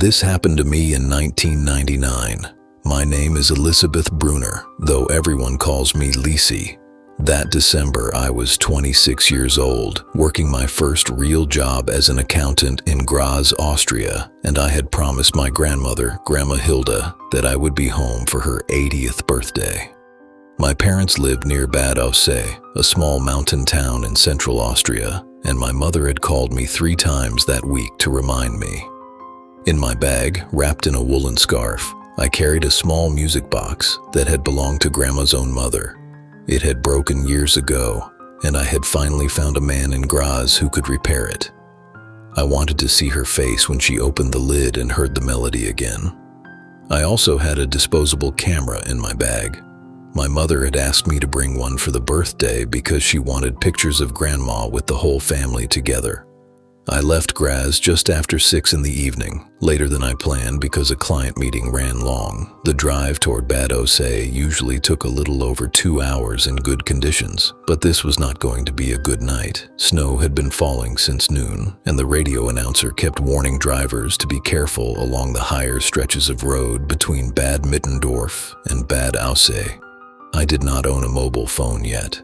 This happened to me in 1999. My name is Elizabeth Bruner, though everyone calls me Lisi. That December, I was 26 years old, working my first real job as an accountant in Graz, Austria, and I had promised my grandmother, Grandma Hilda, that I would be home for her 80th birthday. My parents lived near Bad Aussee, a small mountain town in central Austria, and my mother had called me 3 times that week to remind me. In my bag, wrapped in a woolen scarf, I carried a small music box that had belonged to Grandma's own mother. It had broken years ago, and I had finally found a man in Graz who could repair it. I wanted to see her face when she opened the lid and heard the melody again. I also had a disposable camera in my bag. My mother had asked me to bring one for the birthday because she wanted pictures of Grandma with the whole family together. I left Graz just after 6 in the evening, later than I planned because a client meeting ran long. The drive toward Bad Aussee usually took a little over 2 hours in good conditions, but this was not going to be a good night. Snow had been falling since noon, and the radio announcer kept warning drivers to be careful along the higher stretches of road between Bad Mittendorf and Bad Aussee. I did not own a mobile phone yet.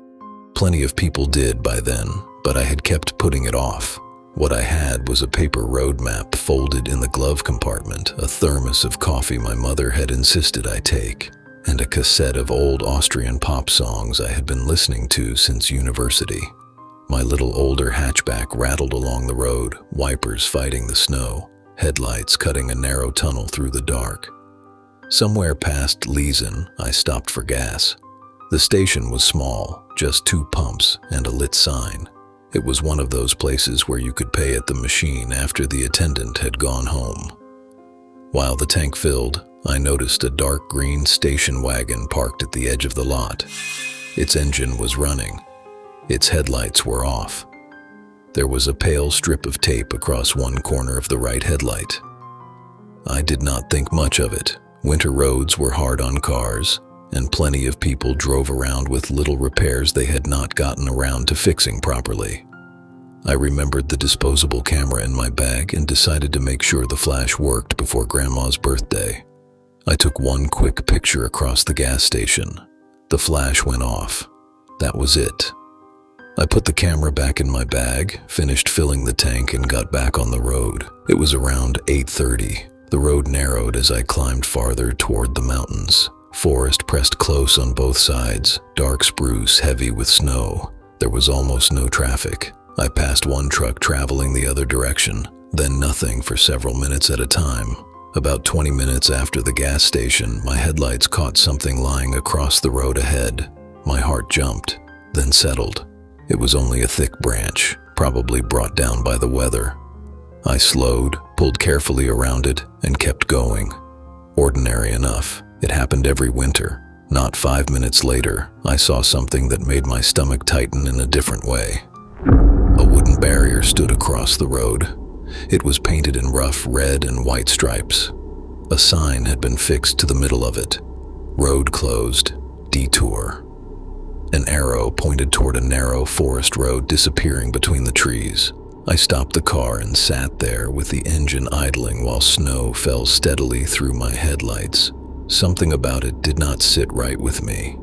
Plenty of people did by then, but I had kept putting it off. What I had was a paper road map folded in the glove compartment, a thermos of coffee my mother had insisted I take, and a cassette of old Austrian pop songs I had been listening to since university. My little older hatchback rattled along the road, wipers fighting the snow, headlights cutting a narrow tunnel through the dark. Somewhere past Liesen, I stopped for gas. The station was small, just 2 pumps and a lit sign. It was one of those places where you could pay at the machine after the attendant had gone home. While the tank filled, I noticed a dark green station wagon parked at the edge of the lot. Its engine was running. Its headlights were off. There was a pale strip of tape across one corner of the right headlight. I did not think much of it. Winter roads were hard on cars, and plenty of people drove around with little repairs they had not gotten around to fixing properly. I remembered the disposable camera in my bag and decided to make sure the flash worked before Grandma's birthday. I took one quick picture across the gas station. The flash went off. That was it. I put the camera back in my bag, finished filling the tank, and got back on the road. It was around 8:30. The road narrowed as I climbed farther toward the mountains. Forest pressed close on both sides, dark spruce heavy with snow. There was almost no traffic. I passed one truck traveling the other direction, then nothing for several minutes at a time. About 20 minutes after the gas station, my headlights caught something lying across the road ahead. My heart jumped, then settled. It was only a thick branch, probably brought down by the weather. I slowed, pulled carefully around it, and kept going. Ordinary enough. It happened every winter. Not 5 minutes later, I saw something that made my stomach tighten in a different way. A wooden barrier stood across the road. It was painted in rough red and white stripes. A sign had been fixed to the middle of it. Road closed. Detour. An arrow pointed toward a narrow forest road disappearing between the trees. I stopped the car and sat there with the engine idling while snow fell steadily through my headlights. Something about it did not sit right with me.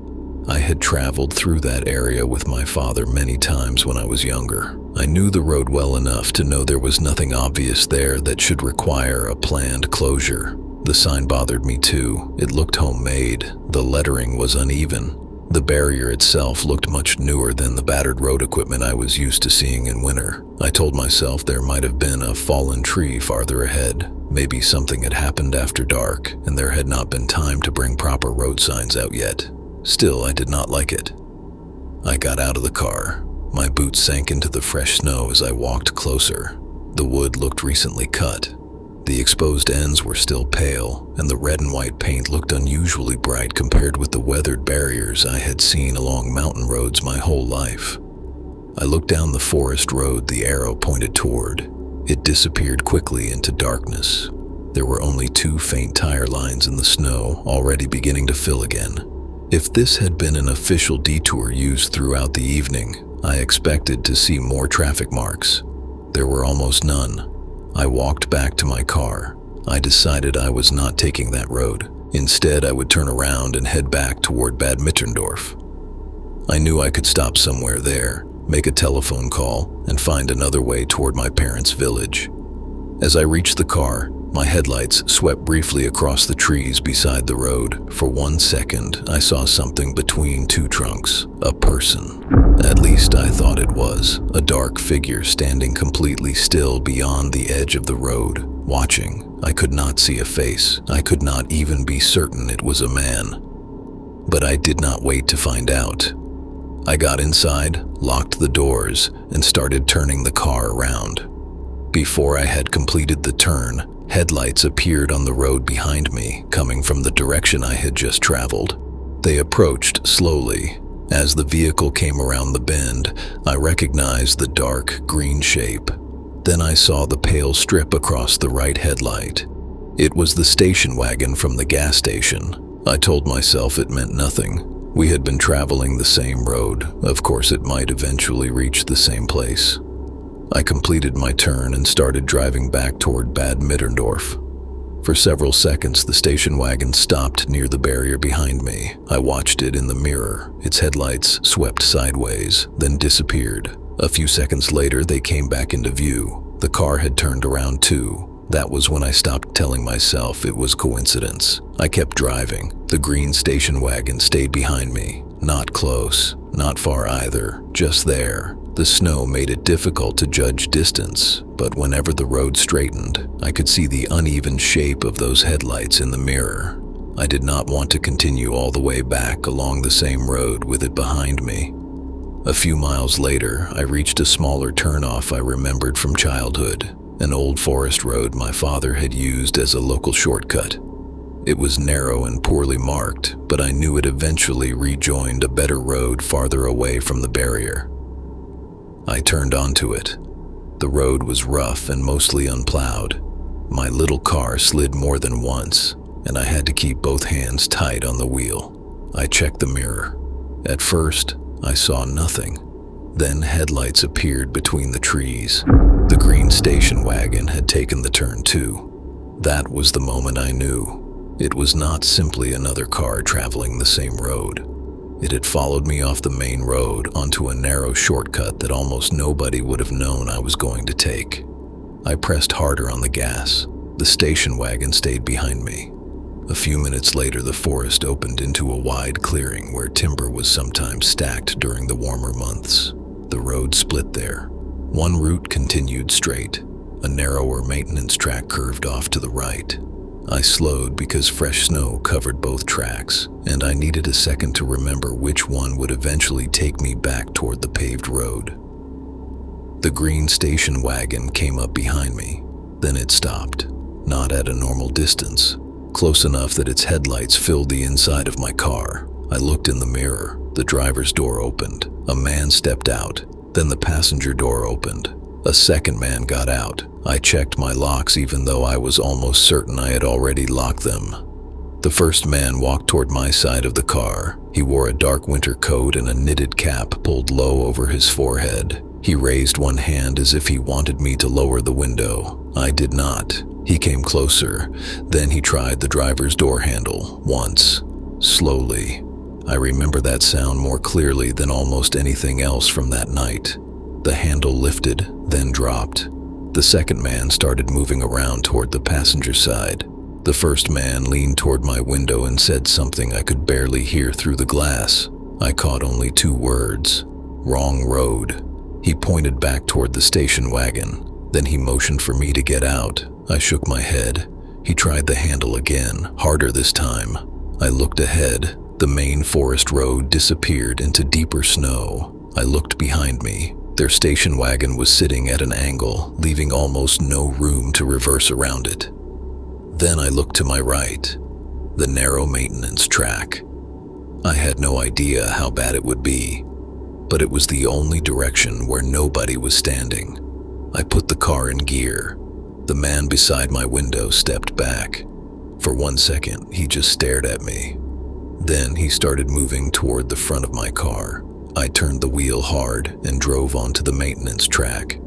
I had traveled through that area with my father many times when I was younger. I knew the road well enough to know there was nothing obvious there that should require a planned closure. The sign bothered me too. It looked homemade. The lettering was uneven. The barrier itself looked much newer than the battered road equipment I was used to seeing in winter. I told myself there might have been a fallen tree farther ahead. Maybe something had happened after dark, and there had not been time to bring proper road signs out yet. Still, I did not like it. I got out of the car. My boots sank into the fresh snow as I walked closer. The wood looked recently cut. The exposed ends were still pale, and the red and white paint looked unusually bright compared with the weathered barriers I had seen along mountain roads my whole life. I looked down the forest road the arrow pointed toward. It disappeared quickly into darkness. There were only 2 faint tire lines in the snow, already beginning to fill again. If this had been an official detour used throughout the evening, I expected to see more traffic marks. There were almost none. I walked back to my car, I decided I was not taking that road. Instead, I would turn around and head back toward Bad Mitterndorf. I knew I could stop somewhere there, make a telephone call, and find another way toward my parents' village. As I reached the car, my headlights swept briefly across the trees beside the road. For 1 second, I saw something between two trunks, a person. At least I thought it was, a dark figure standing completely still beyond the edge of the road, watching. I could not see a face. I could not even be certain it was a man. But I did not wait to find out. I got inside, locked the doors, and started turning the car around. Before I had completed the turn, headlights appeared on the road behind me, coming from the direction I had just traveled. They approached slowly. As the vehicle came around the bend, I recognized the dark green shape. Then I saw the pale strip across the right headlight. It was the station wagon from the gas station. I told myself it meant nothing. We had been traveling the same road. Of course, it might eventually reach the same place. I completed my turn and started driving back toward Bad Mitterndorf. For several seconds, the station wagon stopped near the barrier behind me. I watched it in the mirror. Its headlights swept sideways, then disappeared. A few seconds later, they came back into view. The car had turned around too. That was when I stopped telling myself it was coincidence. I kept driving. The green station wagon stayed behind me. Not close, not far either, just there. The snow made it difficult to judge distance, but whenever the road straightened, I could see the uneven shape of those headlights in the mirror. I did not want to continue all the way back along the same road with it behind me. A few miles later, I reached a smaller turnoff I remembered from childhood, an old forest road my father had used as a local shortcut. It was narrow and poorly marked, but I knew it eventually rejoined a better road farther away from the barrier. I turned onto it. The road was rough and mostly unplowed. My little car slid more than once, and I had to keep both hands tight on the wheel. I checked the mirror. At first, I saw nothing. Then headlights appeared between the trees. The green station wagon had taken the turn too. That was the moment I knew. It was not simply another car traveling the same road. It had followed me off the main road onto a narrow shortcut that almost nobody would have known I was going to take. I pressed harder on the gas. The station wagon stayed behind me. A few minutes later, the forest opened into a wide clearing where timber was sometimes stacked during the warmer months. The road split there. One route continued straight. A narrower maintenance track curved off to the right. I slowed because fresh snow covered both tracks, and I needed a second to remember which one would eventually take me back toward the paved road. The green station wagon came up behind me. Then it stopped, not at a normal distance, close enough that its headlights filled the inside of my car. I looked in the mirror. The driver's door opened. A man stepped out. Then the passenger door opened. A second man got out. I checked my locks even though I was almost certain I had already locked them. The first man walked toward my side of the car. He wore a dark winter coat and a knitted cap pulled low over his forehead. He raised one hand as if he wanted me to lower the window. I did not. He came closer. Then he tried the driver's door handle once, slowly. I remember that sound more clearly than almost anything else from that night. The handle lifted, then dropped. The second man started moving around toward the passenger side. The first man leaned toward my window and said something I could barely hear through the glass. I caught only 2 words. Wrong road. He pointed back toward the station wagon. Then he motioned for me to get out. I shook my head. He tried the handle again, harder this time. I looked ahead. The main forest road disappeared into deeper snow. I looked behind me. Their station wagon was sitting at an angle, leaving almost no room to reverse around it. Then I looked to my right, the narrow maintenance track. I had no idea how bad it would be, but it was the only direction where nobody was standing. I put the car in gear. The man beside my window stepped back. For 1 second, he just stared at me. Then he started moving toward the front of my car. I turned the wheel hard and drove onto the maintenance track.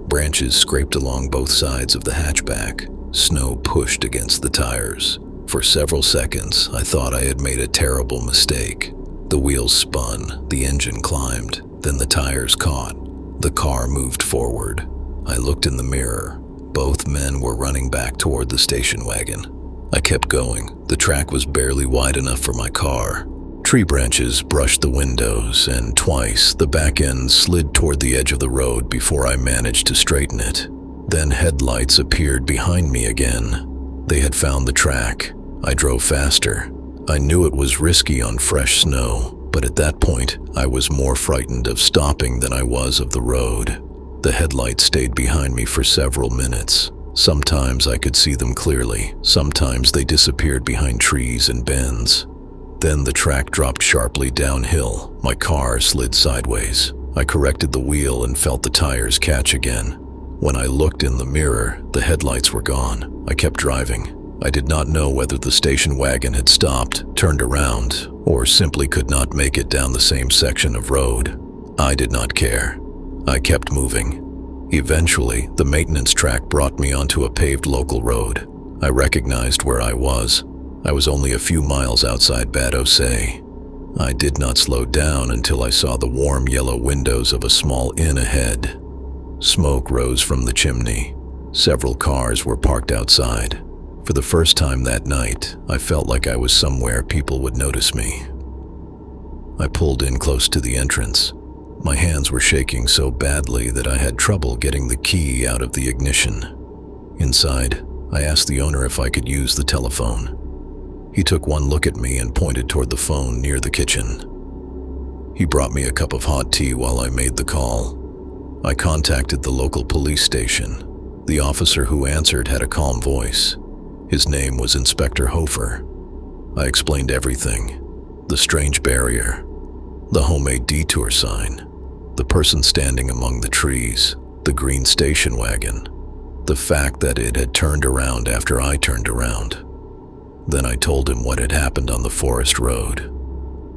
Branches scraped along both sides of the hatchback. Snow pushed against the tires. For several seconds, I thought I had made a terrible mistake. The wheels spun, the engine climbed, then the tires caught. The car moved forward. I looked in the mirror. Both men were running back toward the station wagon. I kept going. The track was barely wide enough for my car. Tree branches brushed the windows, and twice the back end slid toward the edge of the road before I managed to straighten it. Then headlights appeared behind me again. They had found the track. I drove faster. I knew it was risky on fresh snow, but at that point, I was more frightened of stopping than I was of the road. The headlights stayed behind me for several minutes. Sometimes I could see them clearly. Sometimes they disappeared behind trees and bends. Then the track dropped sharply downhill. My car slid sideways. I corrected the wheel and felt the tires catch again. When I looked in the mirror, the headlights were gone. I kept driving. I did not know whether the station wagon had stopped, turned around, or simply could not make it down the same section of road. I did not care. I kept moving. Eventually, the maintenance track brought me onto a paved local road. I recognized where I was. I was only a few miles outside Bad Osay. I did not slow down until I saw the warm yellow windows of a small inn ahead. Smoke rose from the chimney. Several cars were parked outside. For the first time that night, I felt like I was somewhere people would notice me. I pulled in close to the entrance. My hands were shaking so badly that I had trouble getting the key out of the ignition. Inside, I asked the owner if I could use the telephone. He took one look at me and pointed toward the phone near the kitchen. He brought me a cup of hot tea while I made the call. I contacted the local police station. The officer who answered had a calm voice. His name was Inspector Hofer. I explained everything. The strange barrier, the homemade detour sign, the person standing among the trees, the green station wagon, the fact that it had turned around after I turned around. Then I told him what had happened on the forest road.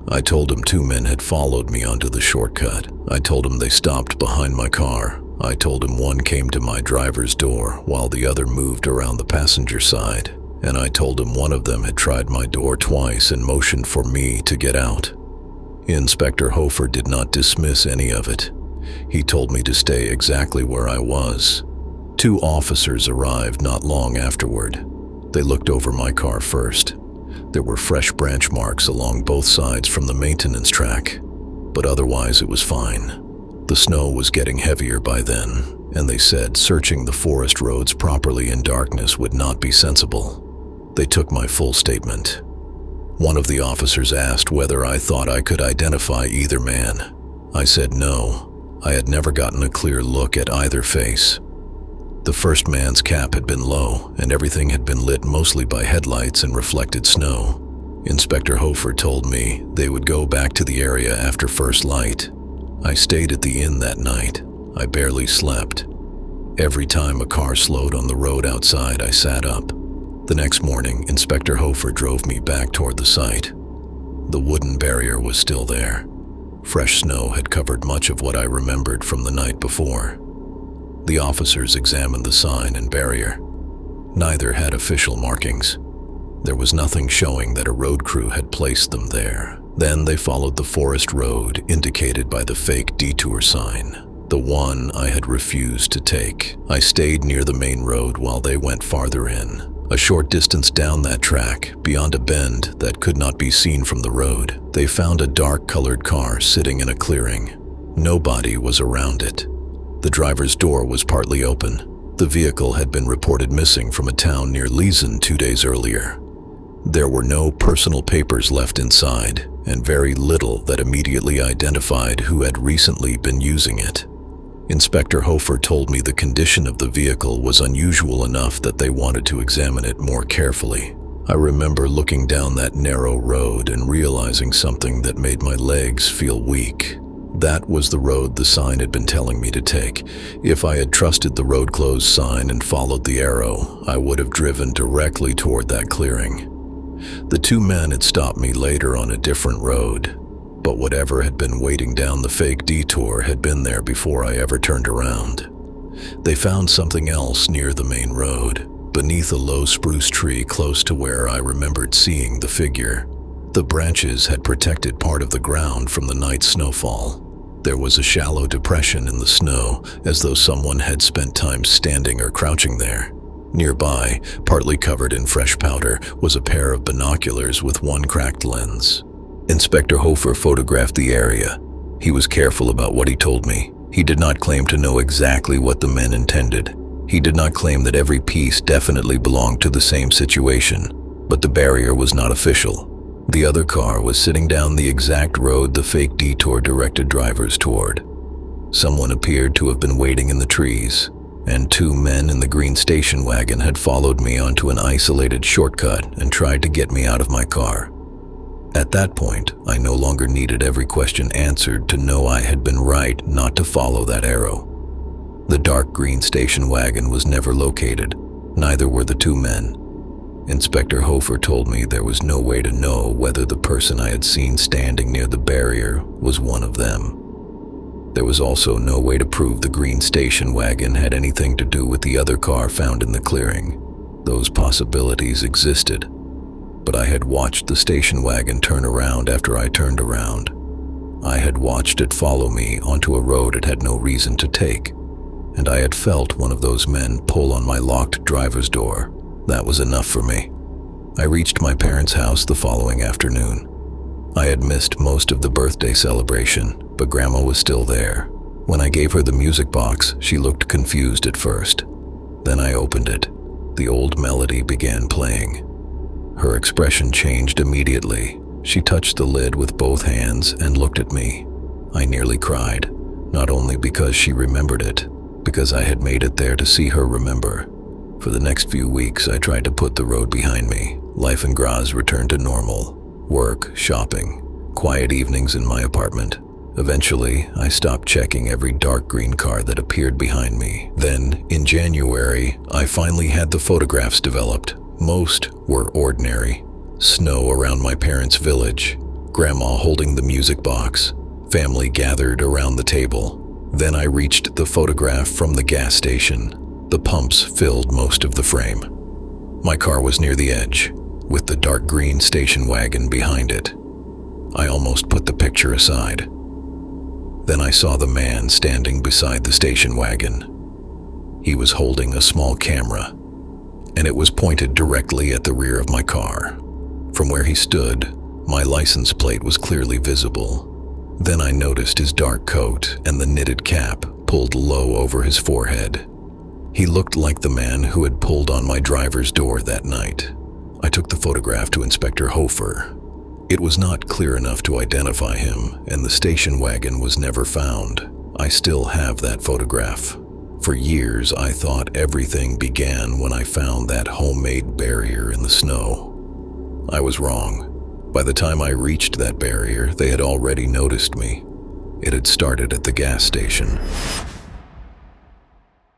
I told him 2 men had followed me onto the shortcut. I told him they stopped behind my car. I told him one came to my driver's door while the other moved around the passenger side. And I told him one of them had tried my door twice and motioned for me to get out. Inspector Hofer did not dismiss any of it. He told me to stay exactly where I was. 2 officers arrived not long afterward. They looked over my car first. There were fresh branch marks along both sides from the maintenance track, but otherwise it was fine. The snow was getting heavier by then, and they said searching the forest roads properly in darkness would not be sensible. They took my full statement. One of the officers asked whether I thought I could identify either man. I said no. I had never gotten a clear look at either face. The first man's cap had been low, and everything had been lit mostly by headlights and reflected snow. Inspector Hofer told me they would go back to the area after first light. I stayed at the inn that night. I barely slept. Every time a car slowed on the road outside, I sat up. The next morning, Inspector Hofer drove me back toward the site. The wooden barrier was still there. Fresh snow had covered much of what I remembered from the night before. The officers examined the sign and barrier. Neither had official markings. There was nothing showing that a road crew had placed them there. Then they followed the forest road indicated by the fake detour sign, the one I had refused to take. I stayed near the main road while they went farther in. A short distance down that track, beyond a bend that could not be seen from the road, they found a dark-colored car sitting in a clearing. Nobody was around it. The driver's door was partly open. The vehicle had been reported missing from a town near Leeson 2 days earlier. There were no personal papers left inside, and very little that immediately identified who had recently been using it. Inspector Hofer told me the condition of the vehicle was unusual enough that they wanted to examine it more carefully. I remember looking down that narrow road and realizing something that made my legs feel weak. That was the road the sign had been telling me to take. If I had trusted the road closed sign and followed the arrow, I would have driven directly toward that clearing. The 2 men had stopped me later on a different road, but whatever had been waiting down the fake detour had been there before I ever turned around. They found something else near the main road. beneath a low spruce tree close to where I remembered seeing the figure. The branches had protected part of the ground from the night's snowfall. There was a shallow depression in the snow, as though someone had spent time standing or crouching there. Nearby, partly covered in fresh powder, was a pair of binoculars with one cracked lens. Inspector Hofer photographed the area. He was careful about what he told me. He did not claim to know exactly what the men intended. He did not claim that every piece definitely belonged to the same situation, but the barrier was not official. The other car was sitting down the exact road the fake detour directed drivers toward. Someone appeared to have been waiting in the trees, and two men in the green station wagon had followed me onto an isolated shortcut and tried to get me out of my car. At that point, I no longer needed every question answered to know I had been right not to follow that arrow. The dark green station wagon was never located, neither were the two men. Inspector Hofer told me there was no way to know whether the person I had seen standing near the barrier was one of them. There was also no way to prove the green station wagon had anything to do with the other car found in the clearing. Those possibilities existed, but I had watched the station wagon turn around after I turned around. I had watched it follow me onto a road it had no reason to take, and I had felt one of those men pull on my locked driver's door. That was enough for me. I reached my parents' house the following afternoon. I had missed most of the birthday celebration, but Grandma was still there. When I gave her the music box, she looked confused at first. Then I opened it. The old melody began playing. Her expression changed immediately. She touched the lid with both hands and looked at me. I nearly cried, not only because she remembered it, because I had made it there to see her remember. For the next few weeks, I tried to put the road behind me. Life in Graz returned to normal. Work, shopping, quiet evenings in my apartment. Eventually, I stopped checking every dark green car that appeared behind me. Then, in January, I finally had the photographs developed. Most were ordinary. Snow around my parents' village, Grandma holding the music box, family gathered around the table. Then I reached the photograph from the gas station. The pumps filled most of the frame. My car was near the edge, with the dark green station wagon behind it. I almost put the picture aside. Then I saw the man standing beside the station wagon. He was holding a small camera, and it was pointed directly at the rear of my car. From where he stood, my license plate was clearly visible. Then I noticed his dark coat and the knitted cap pulled low over his forehead. He looked like the man who had pulled on my driver's door that night. I took the photograph to Inspector Hofer. It was not clear enough to identify him, and the station wagon was never found. I still have that photograph. For years, I thought everything began when I found that homemade barrier in the snow. I was wrong. By the time I reached that barrier, they had already noticed me. It had started at the gas station.